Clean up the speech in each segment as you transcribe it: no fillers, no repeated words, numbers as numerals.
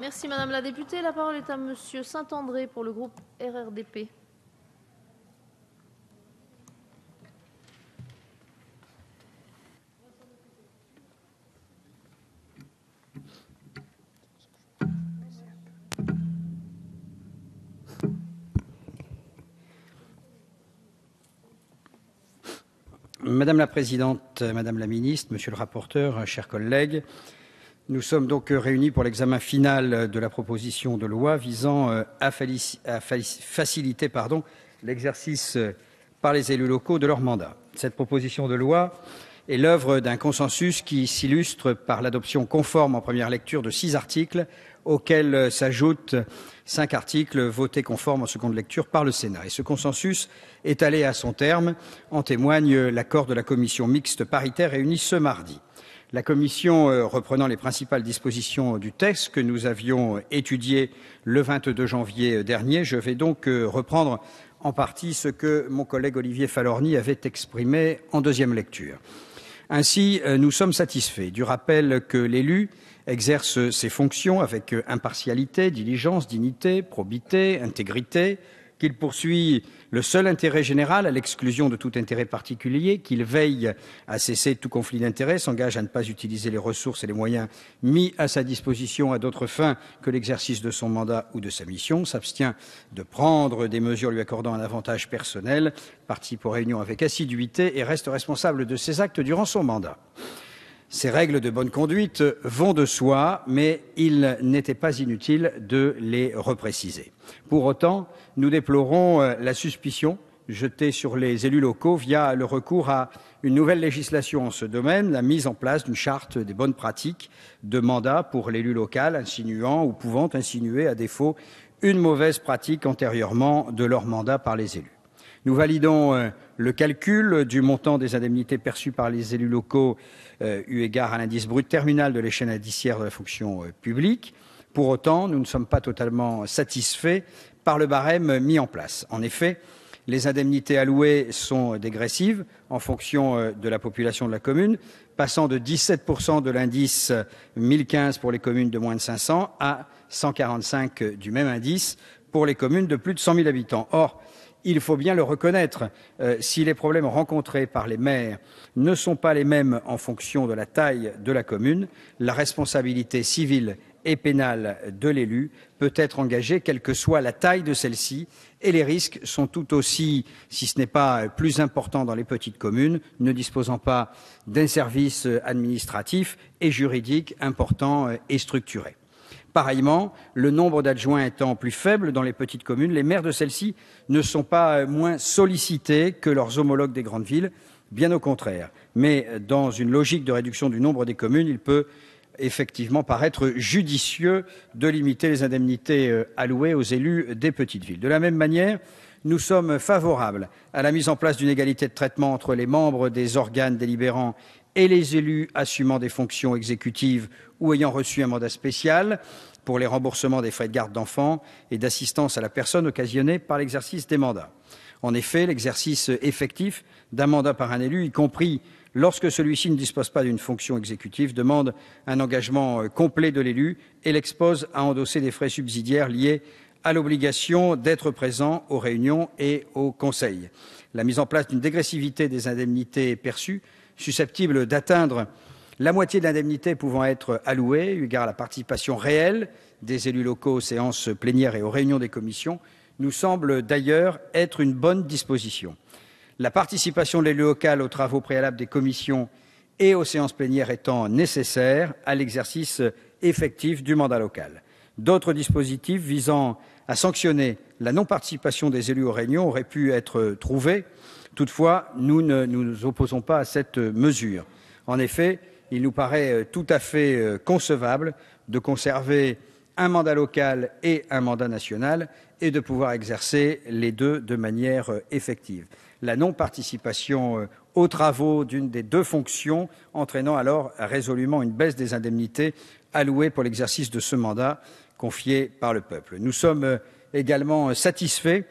Merci Madame la députée. La parole est à Monsieur Saint-André pour le groupe RRDP. Madame la Présidente, Madame la Ministre, Monsieur le rapporteur, chers collègues, nous sommes donc réunis pour l'examen final de la proposition de loi visant à faciliter l'exercice par les élus locaux de leur mandat. Cette proposition de loi est l'œuvre d'un consensus qui s'illustre par l'adoption conforme en première lecture de 6 articles auxquels s'ajoutent 5 articles votés conformes en seconde lecture par le Sénat. Et ce consensus est allé à son terme, en témoigne l'accord de la commission mixte paritaire réunie ce mardi. La commission, reprenant les principales dispositions du texte que nous avions étudié le 22 janvier dernier, je vais donc reprendre en partie ce que mon collègue Olivier Falorni avait exprimé en deuxième lecture. Ainsi, nous sommes satisfaits du rappel que l'élu exerce ses fonctions avec impartialité, diligence, dignité, probité, intégrité, qu'il poursuit le seul intérêt général à l'exclusion de tout intérêt particulier, qu'il veille à cesser tout conflit d'intérêts, s'engage à ne pas utiliser les ressources et les moyens mis à sa disposition à d'autres fins que l'exercice de son mandat ou de sa mission, s'abstient de prendre des mesures lui accordant un avantage personnel, participe aux réunions avec assiduité et reste responsable de ses actes durant son mandat. Ces règles de bonne conduite vont de soi, mais il n'était pas inutile de les repréciser. Pour autant, nous déplorons la suspicion jetée sur les élus locaux via le recours à une nouvelle législation en ce domaine, la mise en place d'une charte des bonnes pratiques de mandat pour l'élu local, insinuant ou pouvant insinuer à défaut une mauvaise pratique antérieurement de leur mandat par les élus. Nous validons le calcul du montant des indemnités perçues par les élus locaux eu égard à l'indice brut terminal de l'échelle indiciaire de la fonction publique. Pour autant, nous ne sommes pas totalement satisfaits par le barème mis en place. En effet, les indemnités allouées sont dégressives en fonction de la population de la commune, passant de 17% de l'indice 1015 pour les communes de moins de 500 à 145 du même indice pour les communes de plus de 100 000 habitants. Or, il faut bien le reconnaître, si les problèmes rencontrés par les maires ne sont pas les mêmes en fonction de la taille de la commune, la responsabilité civile et pénale de l'élu peut être engagée quelle que soit la taille de celle-ci et les risques sont tout aussi, si ce n'est pas plus important dans les petites communes, ne disposant pas d'un service administratif et juridique important et structuré. Pareillement, le nombre d'adjoints étant plus faible dans les petites communes, les maires de celles-ci ne sont pas moins sollicités que leurs homologues des grandes villes, bien au contraire. Mais dans une logique de réduction du nombre des communes, il peut effectivement paraître judicieux de limiter les indemnités allouées aux élus des petites villes. De la même manière, nous sommes favorables à la mise en place d'une égalité de traitement entre les membres des organes délibérants et les élus assumant des fonctions exécutives ou ayant reçu un mandat spécial pour les remboursements des frais de garde d'enfants et d'assistance à la personne occasionnés par l'exercice des mandats. En effet, l'exercice effectif d'un mandat par un élu, y compris lorsque celui-ci ne dispose pas d'une fonction exécutive, demande un engagement complet de l'élu et l'expose à endosser des frais subsidiaires liés à l'obligation d'être présent aux réunions et aux conseils. La mise en place d'une dégressivité des indemnités perçues susceptible d'atteindre la moitié de l'indemnité pouvant être allouée, eu égard à la participation réelle des élus locaux aux séances plénières et aux réunions des commissions, nous semble d'ailleurs être une bonne disposition. La participation de l'élu local aux travaux préalables des commissions et aux séances plénières étant nécessaire à l'exercice effectif du mandat local. D'autres dispositifs visant à sanctionner la non-participation des élus aux réunions auraient pu être trouvés. Toutefois, nous ne nous opposons pas à cette mesure. En effet, il nous paraît tout à fait concevable de conserver un mandat local et un mandat national et de pouvoir exercer les deux de manière effective. La non-participation aux travaux d'une des deux fonctions entraînant alors résolument une baisse des indemnités allouées pour l'exercice de ce mandat confié par le peuple. Nous sommes également satisfaits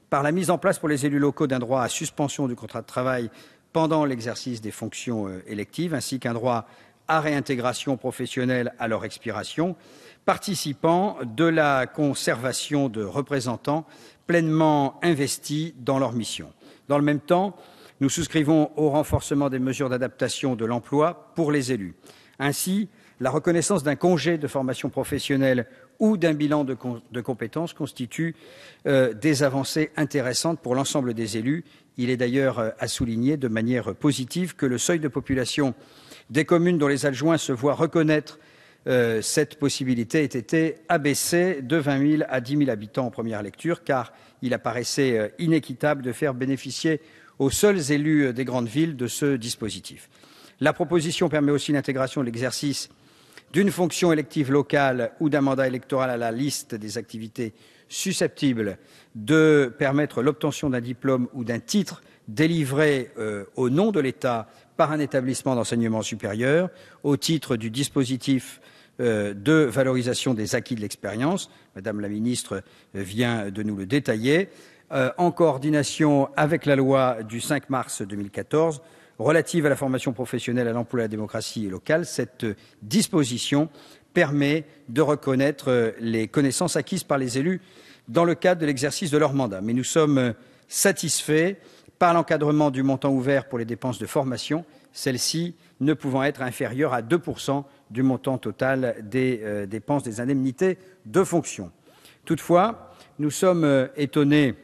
par la mise en place pour les élus locaux d'un droit à suspension du contrat de travail pendant l'exercice des fonctions électives, ainsi qu'un droit à réintégration professionnelle à leur expiration, participant de la conservation de représentants pleinement investis dans leur mission. Dans le même temps, nous souscrivons au renforcement des mesures d'adaptation de l'emploi pour les élus. Ainsi, la reconnaissance d'un congé de formation professionnelle ou d'un bilan de compétences constitue des avancées intéressantes pour l'ensemble des élus. Il est d'ailleurs à souligner de manière positive que le seuil de population des communes dont les adjoints se voient reconnaître cette possibilité ait été abaissée de 20 000 à 10 000 habitants en première lecture, car il apparaissait inéquitable de faire bénéficier aux seuls élus des grandes villes de ce dispositif. La proposition permet aussi l'intégration de l'exercice d'une fonction élective locale ou d'un mandat électoral à la liste des activités susceptibles de permettre l'obtention d'un diplôme ou d'un titre délivré au nom de l'État par un établissement d'enseignement supérieur au titre du dispositif de valorisation des acquis de l'expérience. Madame la ministre vient de nous le détailler, en coordination avec la loi du 5 mars 2014 relative à la formation professionnelle, à l'emploi et à la démocratie locale. Cette disposition permet de reconnaître les connaissances acquises par les élus dans le cadre de l'exercice de leur mandat. Mais nous sommes satisfaits par l'encadrement du montant ouvert pour les dépenses de formation, celles-ci ne pouvant être inférieures à 2% du montant total des dépenses des indemnités de fonction. Toutefois, nous sommes étonnés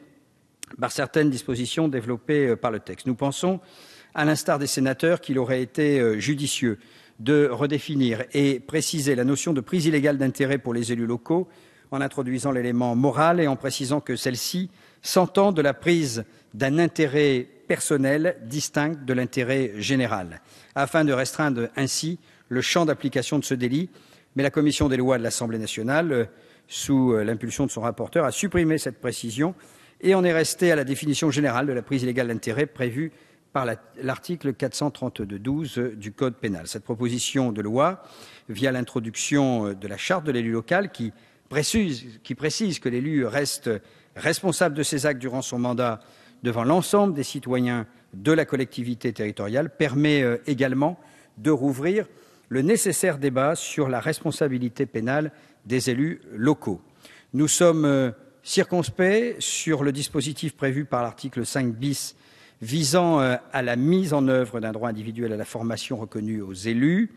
par certaines dispositions développées par le texte. Nous pensons, à l'instar des sénateurs, qu'il aurait été judicieux de redéfinir et préciser la notion de prise illégale d'intérêt pour les élus locaux en introduisant l'élément moral et en précisant que celle-ci s'entend de la prise d'un intérêt personnel distinct de l'intérêt général, afin de restreindre ainsi le champ d'application de ce délit. Mais la commission des lois de l'Assemblée nationale, sous l'impulsion de son rapporteur, a supprimé cette précision et en est resté à la définition générale de la prise illégale d'intérêt prévue par l'article 432-12 du Code pénal. Cette proposition de loi, via l'introduction de la charte de l'élu local, qui précise que l'élu reste responsable de ses actes durant son mandat devant l'ensemble des citoyens de la collectivité territoriale, permet également de rouvrir le nécessaire débat sur la responsabilité pénale des élus locaux. Nous sommes circonspects sur le dispositif prévu par l'article 5 bis visant à la mise en œuvre d'un droit individuel à la formation reconnu aux élus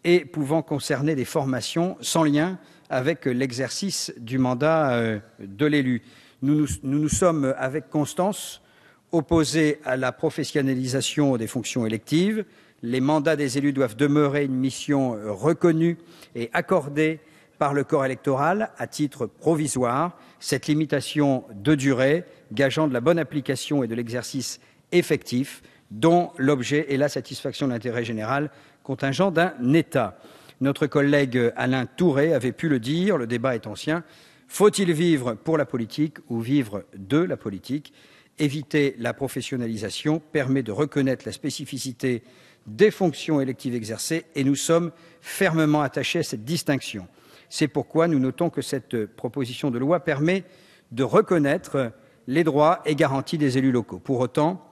et pouvant concerner des formations sans lien avec l'exercice du mandat de l'élu. Nous nous sommes avec constance opposés à la professionnalisation des fonctions électives. Les mandats des élus doivent demeurer une mission reconnue et accordée par le corps électoral à titre provisoire. Cette limitation de durée gageant de la bonne application et de l'exercice effectif dont l'objet est la satisfaction de l'intérêt général contingent d'un État. Notre collègue Alain Tourret avait pu le dire, le débat est ancien. Faut-il vivre pour la politique ou vivre de la politique? Éviter la professionnalisation permet de reconnaître la spécificité des fonctions électives exercées et nous sommes fermement attachés à cette distinction. C'est pourquoi nous notons que cette proposition de loi permet de reconnaître les droits et garanties des élus locaux. Pour autant,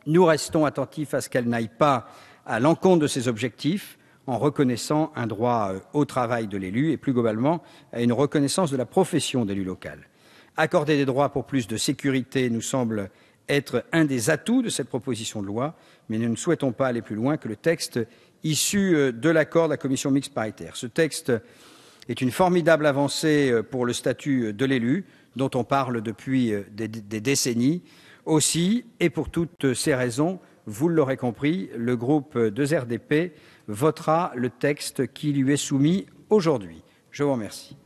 nous restons attentifs à ce qu'elle n'aille pas à l'encontre de ces objectifs en reconnaissant un droit au travail de l'élu et plus globalement à une reconnaissance de la profession d'élu local. Accorder des droits pour plus de sécurité nous semble être un des atouts de cette proposition de loi, mais nous ne souhaitons pas aller plus loin que le texte issu de l'accord de la commission mixte paritaire. Ce texte est une formidable avancée pour le statut de l'élu, dont on parle depuis des décennies. Aussi, et pour toutes ces raisons, vous l'aurez compris, le groupe 2RDP votera le texte qui lui est soumis aujourd'hui. Je vous remercie.